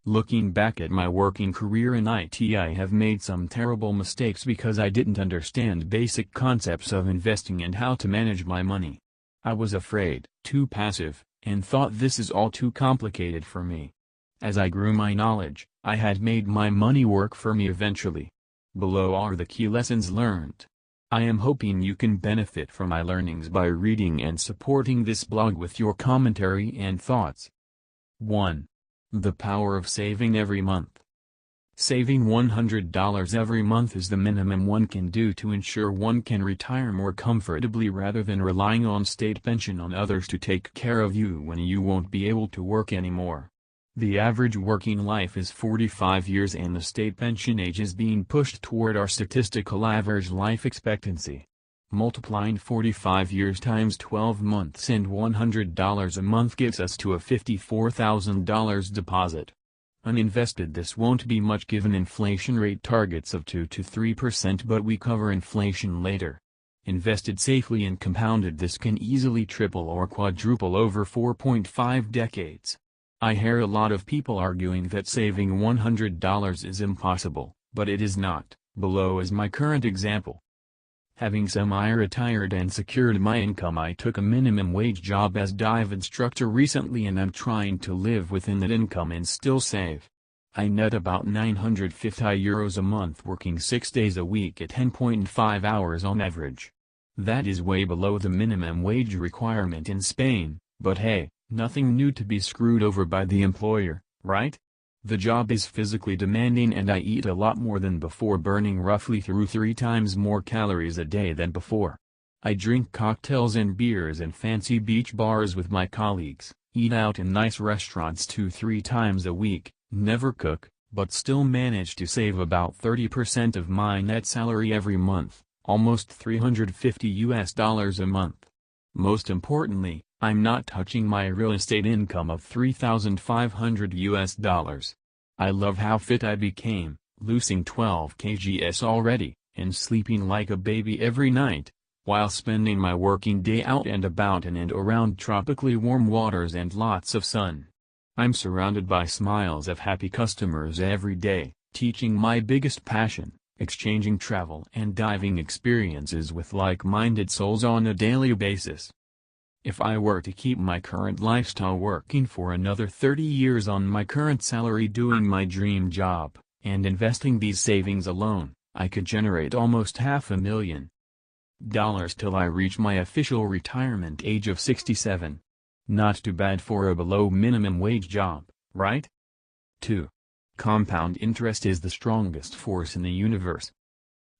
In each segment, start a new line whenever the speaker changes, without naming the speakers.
Looking back at my working career in IT, I have made some terrible mistakes because I didn't understand basic concepts of investing and how to manage my money. I was afraid, too passive, and thought this is all too complicated for me. As I grew my knowledge, I had made my money work for me eventually. Below are the key lessons learned. I am hoping you can benefit from my learnings by reading and supporting this blog with your commentary and thoughts. 1. The power of saving every month. Saving $100 every month is the minimum one can do to ensure one can retire more comfortably rather than relying on state pension on others to take care of you when you won't be able to work anymore. The average working life is 45 years and the state pension age is being pushed toward our statistical average life expectancy. Multiplying 45 years times 12 months and $100 a month gives us to a $54,000 deposit. Uninvested, this won't be much given inflation rate targets of 2 to 3%, but we cover inflation later. Invested safely and compounded, this can easily triple or quadruple over 4.5 decades. I hear a lot of people arguing that saving $100 is impossible, but it is not. Below is my current example. Having semi-retired and secured my income, I took a minimum wage job as dive instructor recently and I'm trying to live within that income and still save. I net about €950 a month working 6 days a week at 10.5 hours on average. That is way below the minimum wage requirement in Spain, but hey, nothing new to be screwed over by the employer, right? The job is physically demanding and I eat a lot more than before, burning roughly through 3 times more calories a day than before. I drink cocktails and beers in fancy beach bars with my colleagues, eat out in nice restaurants 2-3 times a week, never cook, but still manage to save about 30% of my net salary every month, almost $350 a month. Most importantly, I'm not touching my real estate income of $3,500. I love how fit I became, losing 12 kgs already, and sleeping like a baby every night, while spending my working day out and about in and around tropically warm waters and lots of sun. I'm surrounded by smiles of happy customers every day, teaching my biggest passion, exchanging travel and diving experiences with like-minded souls on a daily basis. If I were to keep my current lifestyle working for another 30 years on my current salary doing my dream job, and investing these savings alone, I could generate almost $500,000 till I reach my official retirement age of 67. Not too bad for a below minimum wage job, right? 2. Compound interest is the strongest force in the universe.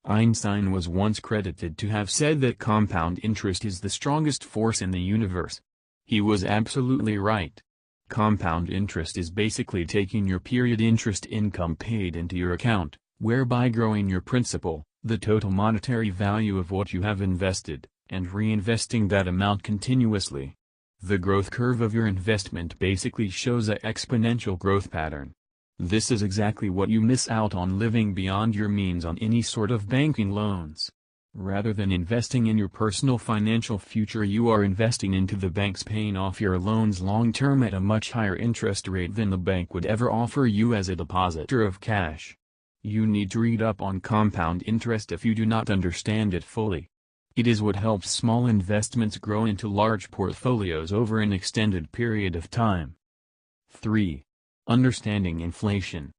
Einstein was once credited to have said that compound interest is the strongest force in the universe. He was absolutely right. Compound interest is basically taking your period interest income paid into your account, whereby growing your principal, the total monetary value of what you have invested, and reinvesting that amount continuously. The growth curve of your investment basically shows an exponential growth pattern. This is exactly what you miss out on living beyond your means on any sort of banking loans. Rather than investing in your personal financial future, you are investing into the banks paying off your loans long term at a much higher interest rate than the bank would ever offer you as a depositor of cash. You need to read up on compound interest if you do not understand it fully. It is what helps small investments grow into large portfolios over an extended period of time. 3. Understanding inflation.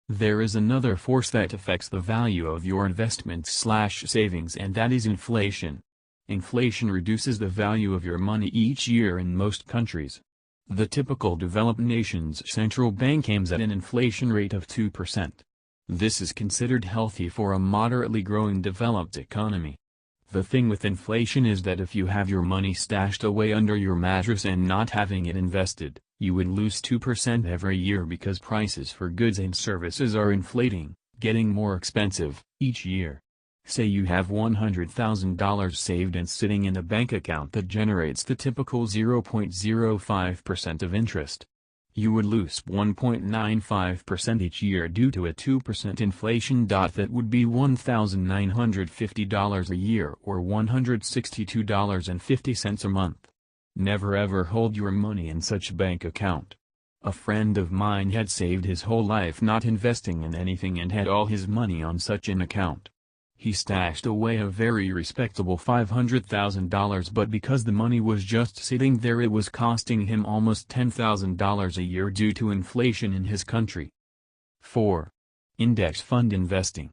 There is another force that affects the value of your investments/savings, and that is inflation. Inflation reduces the value of your money each year in most countries. The typical developed nation's central bank aims at an inflation rate of 2%. This is considered healthy for a moderately growing developed economy. The thing with inflation is that if you have your money stashed away under your mattress and not having it invested, you would lose 2% every year because prices for goods and services are inflating, getting more expensive, each year. Say you have $100,000 saved and sitting in a bank account that generates the typical 0.05% of interest. You would lose 1.95% each year due to a 2% inflation. That would be $1,950 a year or $162.50 a month. Never ever hold your money in such bank account. A friend of mine had saved his whole life not investing in anything and had all his money on such an account. He stashed away a very respectable $500,000, but because the money was just sitting there it was costing him almost $10,000 a year due to inflation in his country. 4. Index fund investing.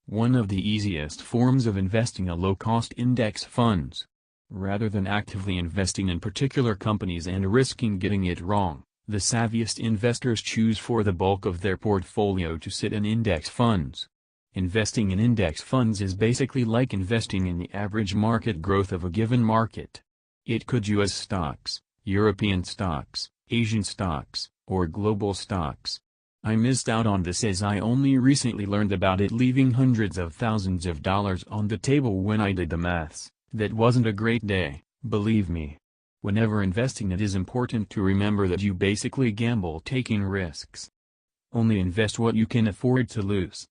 One of the easiest forms of investing are low-cost index funds. Rather than actively investing in particular companies and risking getting it wrong, the savviest investors choose for the bulk of their portfolio to sit in index funds. Investing in index funds is basically like investing in the average market growth of a given market. It could US stocks, European stocks, Asian stocks, or global stocks. I missed out on this as I only recently learned about it, leaving hundreds of thousands of dollars on the table when I did the maths. That wasn't a great day, believe me. Whenever investing, it is important to remember that you basically gamble taking risks. Only invest what you can afford to lose.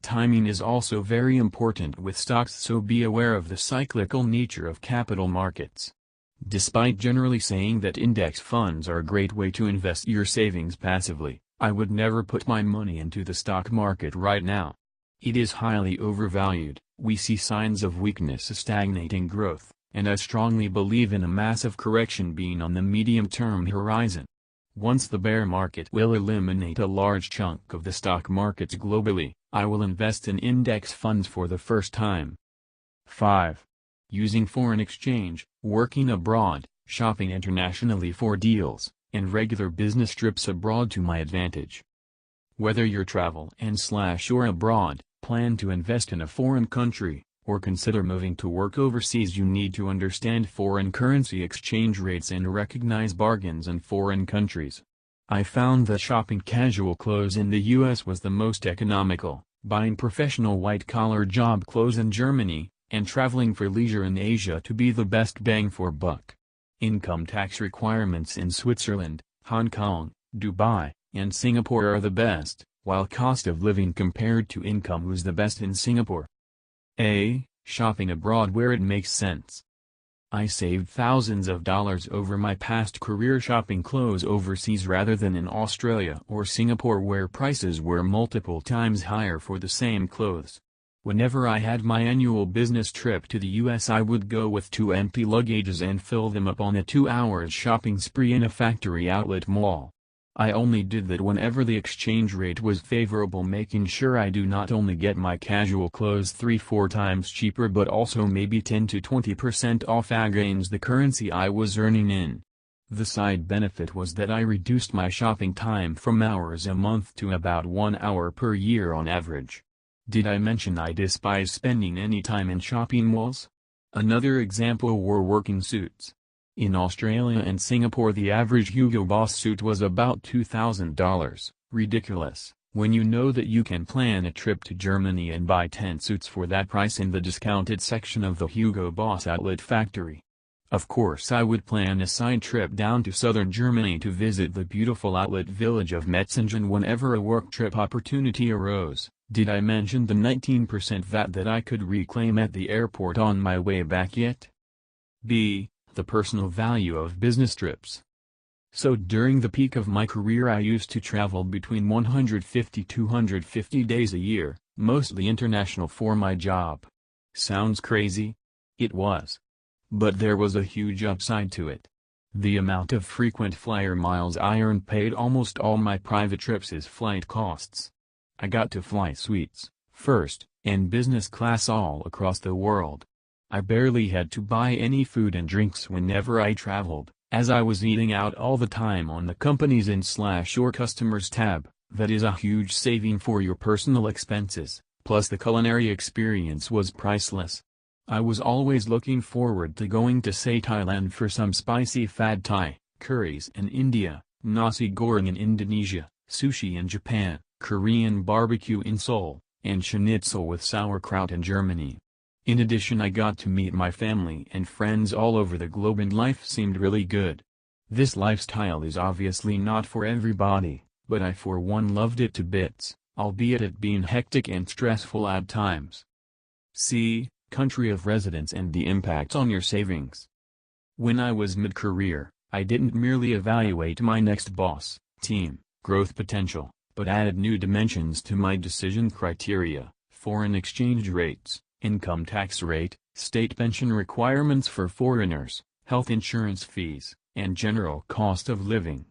Timing is also very important with stocks, so be aware of the cyclical nature of capital markets. Despite generally saying that index funds are a great way to invest your savings passively, I would never put my money into the stock market right now. It is highly overvalued, we see signs of weakness, stagnating growth, and I strongly believe in a massive correction being on the medium-term horizon. Once the bear market will eliminate a large chunk of the stock markets globally, I will invest in index funds for the first time. 5. Using foreign exchange, working abroad, shopping internationally for deals, and regular business trips abroad to my advantage. Whether you're travel or abroad, plan to invest in a foreign country, or consider moving to work overseas, you need to understand foreign currency exchange rates and recognize bargains in foreign countries. I found that shopping casual clothes in the US was the most economical, buying professional white-collar job clothes in Germany, and traveling for leisure in Asia to be the best bang for buck. Income tax requirements in Switzerland, Hong Kong, Dubai, and Singapore are the best, while cost of living compared to income was the best in Singapore. Shopping abroad where it makes sense. I saved thousands of dollars over my past career shopping clothes overseas rather than in Australia or Singapore, where prices were multiple times higher for the same clothes. Whenever I had my annual business trip to the US, I would go with 2 empty luggages and fill them up on a 2-hour shopping spree in a factory outlet mall. I only did that whenever the exchange rate was favorable, making sure I do not only get my casual clothes 3-4 times cheaper but also maybe 10 to 20% off against the currency I was earning in. The side benefit was that I reduced my shopping time from hours a month to about 1 hour per year on average. Did I mention I despise spending any time in shopping malls? Another example were working suits. In Australia and Singapore the average Hugo Boss suit was about $2,000, ridiculous, when you know that you can plan a trip to Germany and buy 10 suits for that price in the discounted section of the Hugo Boss outlet factory. Of course I would plan a side trip down to southern Germany to visit the beautiful outlet village of Metzingen whenever a work trip opportunity arose. Did I mention the 19% VAT that I could reclaim at the airport on my way back yet? The personal value of business trips. So during the peak of my career I used to travel between 150 to 250 days a year, mostly international for my job. Sounds crazy? It was. But there was a huge upside to it. The amount of frequent flyer miles I earned paid almost all my private trips as flight costs. I got to fly suites, first, and business class all across the world. I barely had to buy any food and drinks whenever I traveled, as I was eating out all the time on the company's in/or customers tab. That is a huge saving for your personal expenses, plus the culinary experience was priceless. I was always looking forward to going to say Thailand for some spicy pad Thai, curries in India, nasi goreng in Indonesia, sushi in Japan, Korean barbecue in Seoul, and schnitzel with sauerkraut in Germany. In addition, I got to meet my family and friends all over the globe and life seemed really good. This lifestyle is obviously not for everybody, but I for one loved it to bits, albeit it being hectic and stressful at times. Country of residence and the impact on your savings. When I was mid-career, I didn't merely evaluate my next boss, team, growth potential, but added new dimensions to my decision criteria: foreign exchange rates, income tax rate, state pension requirements for foreigners, health insurance fees, and general cost of living.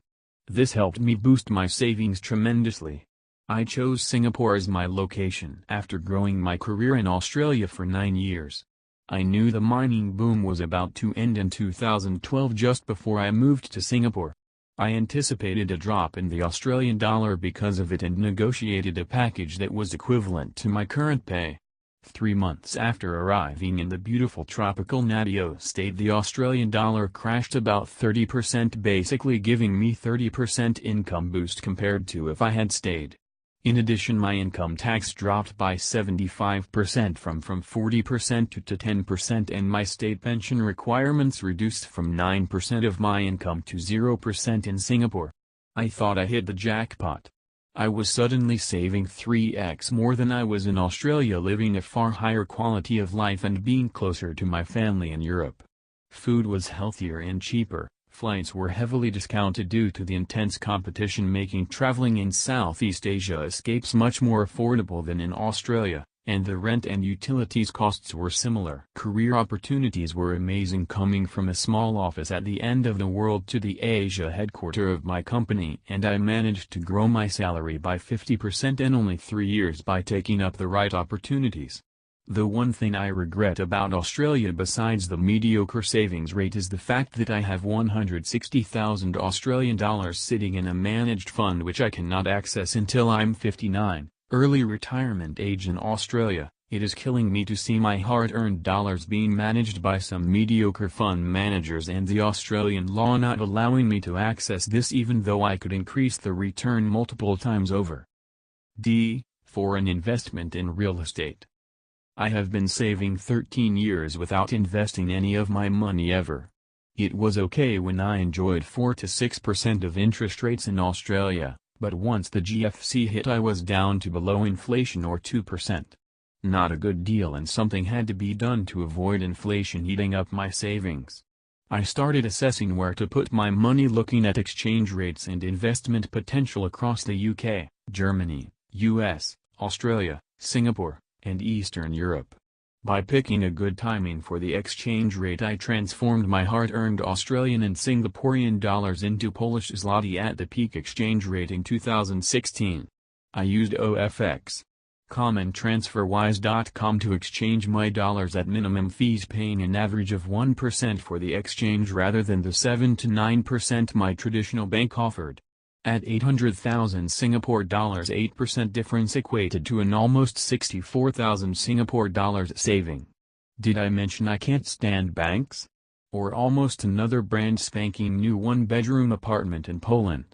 This helped me boost my savings tremendously. I chose Singapore as my location after growing my career in Australia for 9 years. I knew the mining boom was about to end in 2012 just before I moved to Singapore. I anticipated a drop in the Australian dollar because of it and negotiated a package that was equivalent to my current pay. 3 months after arriving in the beautiful tropical Nadio state, the Australian dollar crashed about 30%, basically giving me 30% income boost compared to if I had stayed. In addition, my income tax dropped by 75% from 40% to 10%, and my state pension requirements reduced from 9% of my income to 0% in Singapore. I thought I hit the jackpot. I was suddenly saving 3x more than I was in Australia, living a far higher quality of life and being closer to my family in Europe. Food was healthier and cheaper. Flights were heavily discounted due to the intense competition, making traveling in Southeast Asia escapes much more affordable than in Australia, and the rent and utilities costs were similar. Career opportunities were amazing, coming from a small office at the end of the world to the Asia headquarters of my company, and I managed to grow my salary by 50% in only 3 years by taking up the right opportunities. The one thing I regret about Australia besides the mediocre savings rate is the fact that I have 160,000 Australian dollars sitting in a managed fund which I cannot access until I'm 59, early retirement age in Australia. It is killing me to see my hard-earned dollars being managed by some mediocre fund managers and the Australian law not allowing me to access this even though I could increase the return multiple times over. D. Foreign investment in real estate. I have been saving 13 years without investing any of my money ever. It was okay when I enjoyed 4 to 6% of interest rates in Australia, but once the GFC hit I was down to below inflation or 2%. Not a good deal, and something had to be done to avoid inflation eating up my savings. I started assessing where to put my money, looking at exchange rates and investment potential across the UK, Germany, US, Australia, Singapore, and Eastern Europe. By picking a good timing for the exchange rate, I transformed my hard-earned Australian and Singaporean dollars into Polish zloty at the peak exchange rate in 2016. I used OFX.com and TransferWise.com to exchange my dollars at minimum fees, paying an average of 1% for the exchange rather than the 7 to 9% my traditional bank offered. At 800,000 Singapore dollars, 8% difference equated to an almost 64,000 Singapore dollars saving. Did I mention I can't stand banks? Or almost another brand spanking new 1-bedroom apartment in Poland.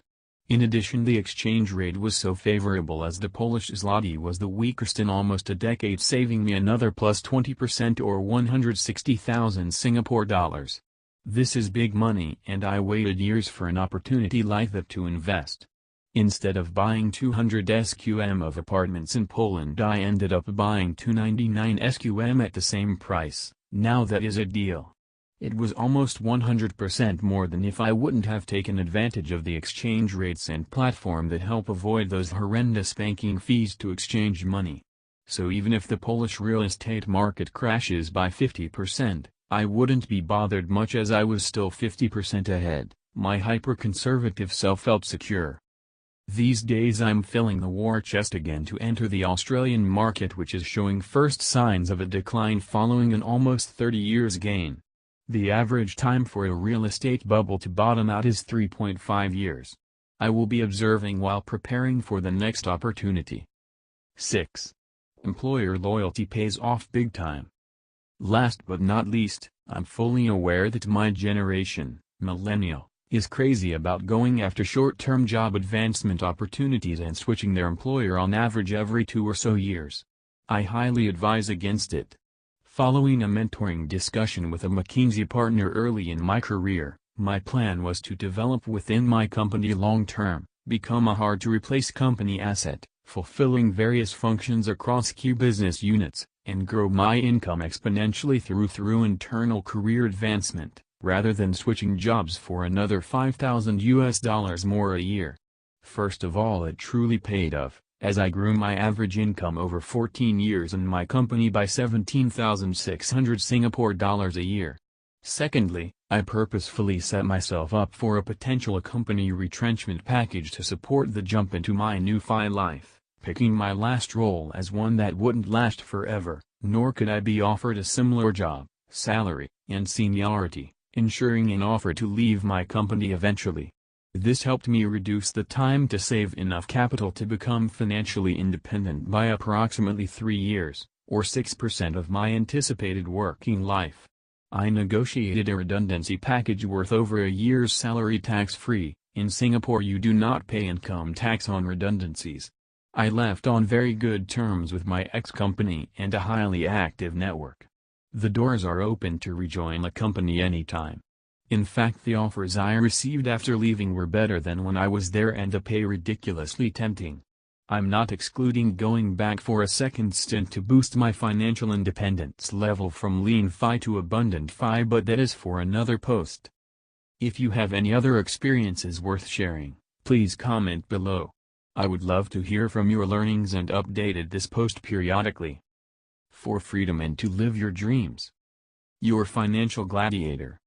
In addition, the exchange rate was so favorable as the Polish zloty was the weakest in almost a decade, saving me another plus 20% or 160,000 Singapore dollars. This is big money, and I waited years for an opportunity like that to invest. Instead of buying 200 SQM of apartments in Poland, I ended up buying 299 SQM at the same price. Now that is a deal. It was almost 100% more than if I wouldn't have taken advantage of the exchange rates and platform that help avoid those horrendous banking fees to exchange money. So even if the Polish real estate market crashes by 50%, I wouldn't be bothered much as I was still 50% ahead. My hyper-conservative self felt secure. These days I'm filling the war chest again to enter the Australian market, which is showing first signs of a decline following an almost 30 years gain. The average time for a real estate bubble to bottom out is 3.5 years. I will be observing while preparing for the next opportunity. 6. Employer loyalty pays off big time. Last but not least, I'm fully aware that my generation, millennial, is crazy about going after short-term job advancement opportunities and switching their employer on average every 2 or so years. I highly advise against it. Following a mentoring discussion with a McKinsey partner early in my career, my plan was to develop within my company long-term, become a hard-to-replace company asset, fulfilling various functions across key business units, and grow my income exponentially through internal career advancement, rather than switching jobs for another $5,000 more a year. First of all, it truly paid off, as I grew my average income over 14 years in my company by 17,600 Singapore dollars a year. Secondly, I purposefully set myself up for a potential company retrenchment package to support the jump into my new life, picking my last role as one that wouldn't last forever, nor could I be offered a similar job, salary, and seniority, ensuring an offer to leave my company eventually. This helped me reduce the time to save enough capital to become financially independent by approximately 3 years, or 6% of my anticipated working life. I negotiated a redundancy package worth over a year's salary tax-free. In Singapore you do not pay income tax on redundancies. I left on very good terms with my ex-company and a highly active network. The doors are open to rejoin the company anytime. In fact, the offers I received after leaving were better than when I was there and the pay ridiculously tempting. I'm not excluding going back for a second stint to boost my financial independence level from lean fi to abundant fi, but that is for another post. If you have any other experiences worth sharing, please comment below. I would love to hear from your learnings and update this post periodically. For freedom and to live your dreams. Your Financial Gladiator.